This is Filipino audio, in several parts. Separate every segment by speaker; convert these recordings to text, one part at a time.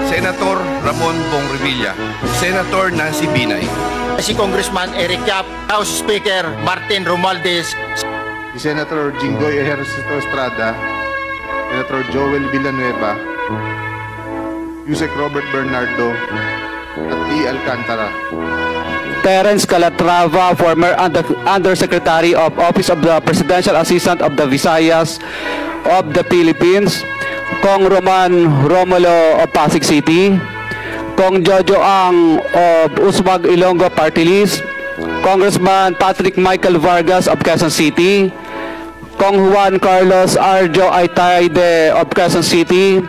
Speaker 1: Senator Ramon Bong Revilla, Senator Nancy Binay,
Speaker 2: Si Congressman Eric Yap, House Speaker Martin Romualdez,
Speaker 3: si Senator Jinggoy Ejercito Estrada, Senator Joel Villanueva, Yusek Robert Bernardo, at E. Alcantara.
Speaker 4: Terence Calatrava, former Undersecretary of Office of the Presidential Assistant of the Visayas of the Philippines, Kong Roman Romulo of Pasig City, Kong Jojo Ang of Usmag Ilonggo Party List, Congressman Patrick Michael Vargas of Quezon City, Kong Juan Carlos Arjo Aitayde of Quezon City,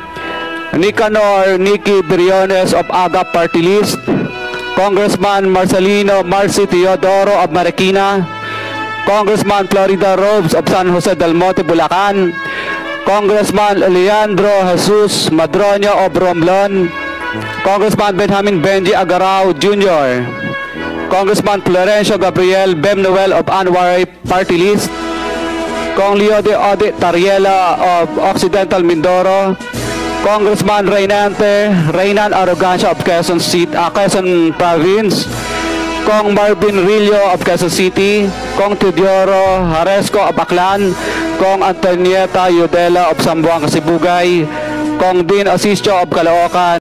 Speaker 4: Nicanor Nicky Briones of Aga Party List, Congressman Marcelino Marci Teodoro of Marikina, Congressman Florida Robes of San Jose del Monte, Bulacan, Congressman Leandro Jesus Madroño of Romblon, Congressman Benjamin Benji Agarao Jr., Congressman Florencio Gabriel Bemnoel of Anwar Party List, Kong Leo de Ode Tariela of Occidental Mindoro, Congressman Reynan Arrogancia of Quezon Province, Kong Marvin Rillo of Quezon City, Kong Teodoro Haresco of Aklan, Kong Antonieta Yudela of Sambuanga, Sibugay, Kong Dean Asisio of Caloocan.